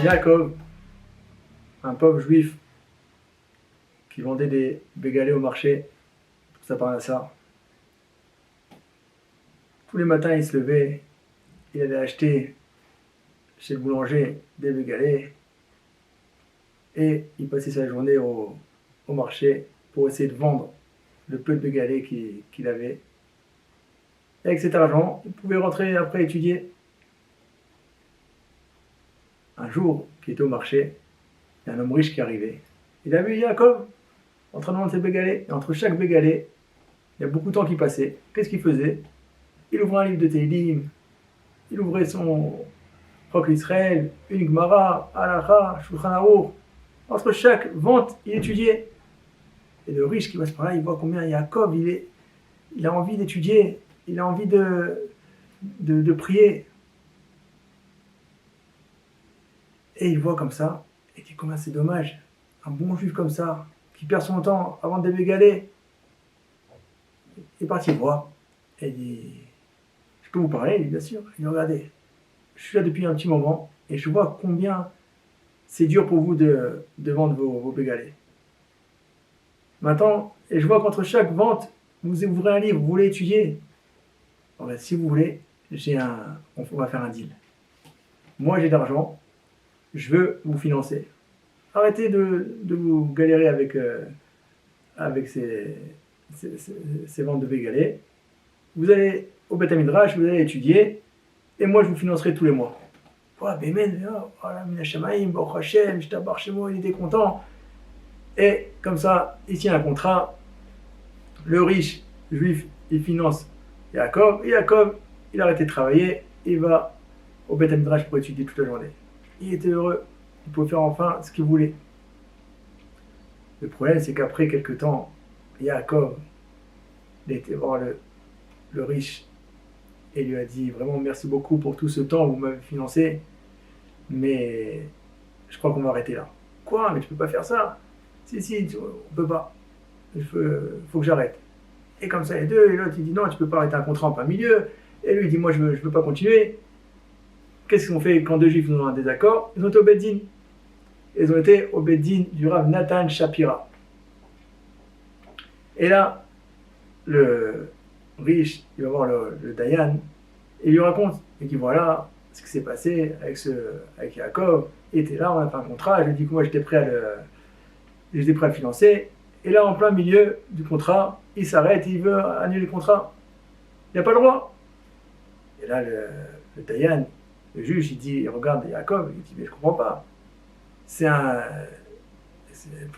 Yaakov, un pauvre juif qui vendait des bégalés au marché pour sa parnassa. Tous les matins, il se levait, il allait acheter chez le boulanger des bégalés et il passait sa journée au marché pour essayer de vendre le peu de bégalés qu'il avait. Et avec cet argent, il pouvait rentrer après étudier. Un jour, qui était au marché, il y a un homme riche qui arrivait. Il a vu Yaakov en train de vendre ses bégalés. Et entre chaque bégalé, il y a beaucoup de temps qui passait. Qu'est-ce qu'il faisait? Il ouvrait un livre de Tehillim, il ouvrait son Chok l'Israël, une Gemara, Halacha, Shulchan Aruch. Entre chaque vente, il étudiait. Et le riche qui passe par là, il voit combien Yaakov, il a envie d'étudier, il a envie de prier. Et il voit comme ça, et il dit combien c'est dommage, un bon juif comme ça, qui perd son temps à vendre des bégalés. Il est parti voir, et il dit, je peux vous parler? Il dit, bien sûr. Il dit, regardez, je suis là depuis un petit moment, et je vois combien c'est dur pour vous de vendre vos bégalés. Maintenant, et je vois qu'entre chaque vente, vous ouvrez un livre, vous voulez étudier. Bon, ben, si vous voulez, on va faire un deal. Moi, j'ai de l'argent, je veux vous financer. Arrêtez de vous galérer avec ces ventes de bégalés. Vous allez au Beth Midrash, vous allez étudier, et moi je vous financerai tous les mois. Bémen, Minashamaim, Baruch Hashem, Shtabar Shemo, il était content. Et comme ça, il tient un contrat. Le riche juif, il finance Yaakov, et Yaakov, il a arrêté de travailler, il va au Beth Midrash pour étudier toute la journée. Il était heureux, il pouvait faire enfin ce qu'il voulait. Le problème, c'est qu'après quelques temps, Yaakov, il a été voir le riche et lui a dit vraiment merci beaucoup pour tout ce temps que vous m'avez financé, mais je crois qu'on va arrêter là. Quoi? Mais tu peux pas faire ça? Si, on peut pas. Il faut que j'arrête. Et comme ça, les deux, et l'autre il dit non, tu peux pas arrêter un contrat en plein milieu. Et lui il dit moi je veux pas continuer. Qu'est-ce qu'ils ont fait quand deux juifs ont un désaccord? Ils ont été au Beth Din. Ils ont été au Beth Din du Rav Nathan Shapira. Et là, le riche, il va voir le Dayan, et il lui raconte. Il dit voilà ce qui s'est passé avec Yaakov. Il était là, on a fait un contrat, je lui ai dit que moi j'étais prêt à le financer. Et là, en plein milieu du contrat, il s'arrête, il veut annuler le contrat. Il n'a pas le droit. Et là, le Dayan, le juge, il regarde Yaakov, il dit mais je comprends pas.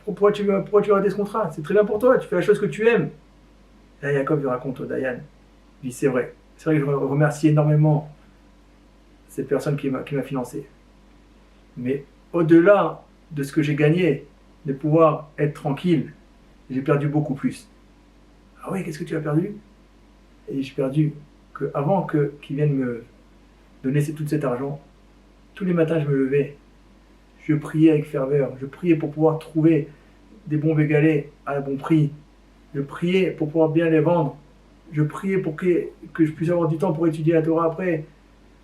Pourquoi tu veux arrêter ce contrat? C'est très bien pour toi, tu fais la chose que tu aimes. Et là, Yaakov lui raconte au Dayan, il dit c'est vrai que je remercie énormément cette personne qui m'a financé. Mais au-delà de ce que j'ai gagné, de pouvoir être tranquille, j'ai perdu beaucoup plus. Ah oui, qu'est-ce que tu as perdu? Et j'ai perdu que avant qu'ils viennent me donner tout cet argent, tous les matins je me levais, je priais avec ferveur, je priais pour pouvoir trouver des bons bégalés à bon prix, je priais pour pouvoir bien les vendre, je priais pour que je puisse avoir du temps pour étudier la Torah après.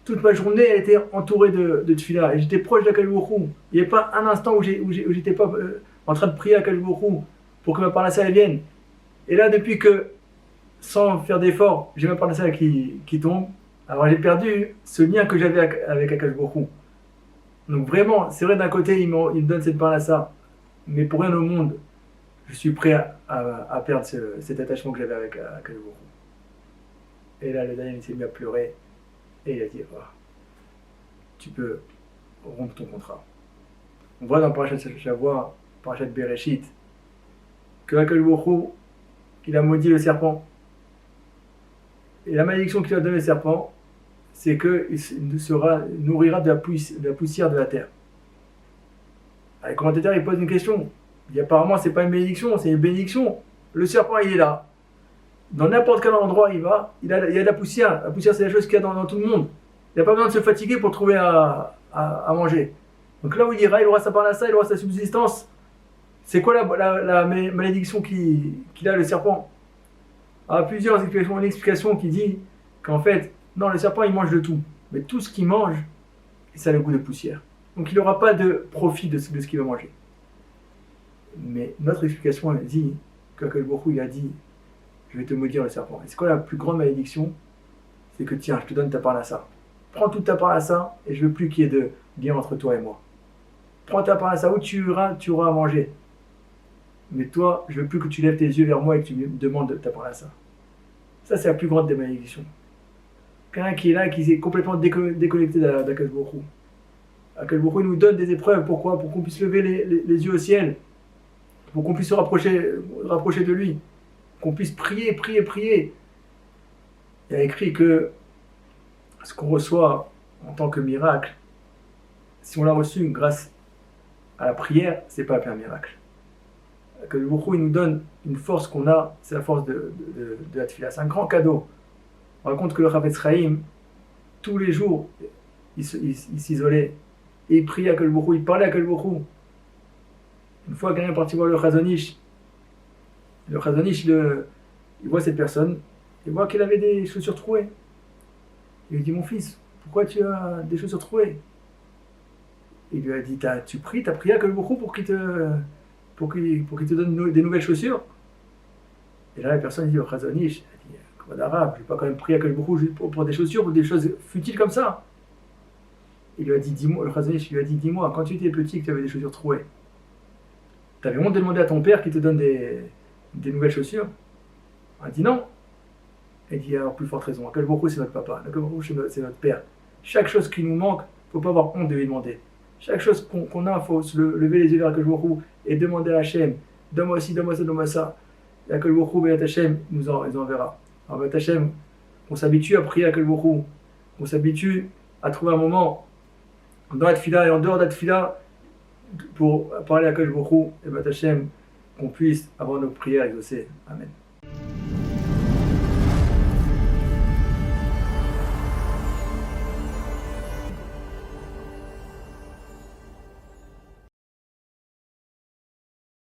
Toute ma journée elle était entourée de tefila, et j'étais proche d'Akadosh Baruch Hu. Il n'y avait pas un instant où j'étais pas en train de prier à Akadosh Baruch Hu pour que ma parnassa elle vienne. Et là, depuis que, sans faire d'effort, j'ai ma parnassa qui tombe, alors j'ai perdu ce lien que j'avais avec Akadosh Baruch Hu. Donc vraiment, c'est vrai d'un côté, il me donne cette parnassa, mais pour rien au monde, je suis prêt à perdre cet attachement que j'avais avec Akadosh Baruch Hu. Et là, le Daniel s'est mis à pleurer, et il a dit, tu peux rompre ton contrat. On voit dans Parashat Shavua, Parashat Bereshit, que Akadosh Baruch Hu, il a maudit le serpent. Et la malédiction qu'il a donnée au serpent, c'est qu'il nourrira de la poussière de la terre. Alors, les commentateurs ils posent une question. Il dit apparemment c'est pas une malédiction, c'est une bénédiction. Le serpent il est là. Dans n'importe quel endroit il va, il y a de la poussière. La poussière c'est la chose qu'il y a dans tout le monde. Il n'a pas besoin de se fatiguer pour trouver à manger. Donc là où il ira, il aura sa parnassa, il aura sa subsistance. C'est quoi la malédiction qu'il a, le serpent? Il y a plusieurs explications. Une explication qui dit qu'en fait, non, le serpent, il mange de tout. Mais tout ce qu'il mange, ça a le goût de poussière. Donc il n'aura pas de profit de ce qu'il va manger. Mais notre explication, elle dit qu'Akadosh Baruch Hu, il a dit, je vais te maudire le serpent. Et c'est quoi la plus grande malédiction? C'est que tiens, je te donne ta parnassa. Prends toute ta parnassa et je veux plus qu'il y ait de lien entre toi et moi. Prends ta parnassa, où tu auras à manger. Mais toi, je veux plus que tu lèves tes yeux vers moi et que tu me demandes ta parnassa. Ça, c'est la plus grande des malédictions. Quelqu'un qui est là, qui est complètement déconnecté d'Akadosh Baruch Hu. Akadosh Baruch Hu nous donne des épreuves. Pourquoi? Pour qu'on puisse lever les yeux au ciel. Pour qu'on puisse se rapprocher de lui. Qu'on puisse prier. Il y a écrit que ce qu'on reçoit en tant que miracle, si on l'a reçu grâce à la prière, c'est pas un miracle. Que le Baruch Hu, il nous donne une force qu'on a, c'est la force de la tefila. C'est un grand cadeau. On raconte que le Chafetz Chaim, tous les jours, il s'isolait et il priait à Akadosh Baruch Hu, il parlait à Akadosh Baruch Hu. Une fois, quelqu'un est parti voir le Chazon Ish. Le Chazon Ish, il voit cette personne, il voit qu'il avait des chaussures trouées. Il lui dit, mon fils, pourquoi tu as des chaussures trouées? Il lui a dit, t'as prié à Akadosh Baruch Hu pour qu'il te donne des nouvelles chaussures? Et là, la personne dit au Chazon Ish, elle dit, comment d'arabe, je ne vais pas quand même prier à Akadosh Baruch Hu pour des chaussures, pour des choses futiles comme ça. Il lui a dit, dis-moi, le Chazon Ish lui a dit, dis-moi, quand tu étais petit que tu avais des chaussures trouées, tu avais honte de demander à ton père qu'il te donne des nouvelles chaussures? Il a dit non. Il dit alors plus forte raison, Akadosh Baruch Hu c'est notre papa, Akadosh Baruch Hu c'est notre père. Chaque chose qui nous manque, il ne faut pas avoir honte de lui demander. Chaque chose qu'on a, il faut se lever les yeux vers Akadosh Baruch Hu et demander à Hachem, donne-moi ci, donne-moi ça, donne-moi ça. Et Akadosh Baruch Hu, B'yat Hachem, nous enverra. Alors B'yat Hachem, on s'habitue à prier à Akadosh Baruch Hu, on s'habitue à trouver un moment dans la tefila et en dehors de la tefila pour parler à Akadosh Baruch Hu et B'yat Hachem, qu'on puisse avoir nos prières exaucées. Amen.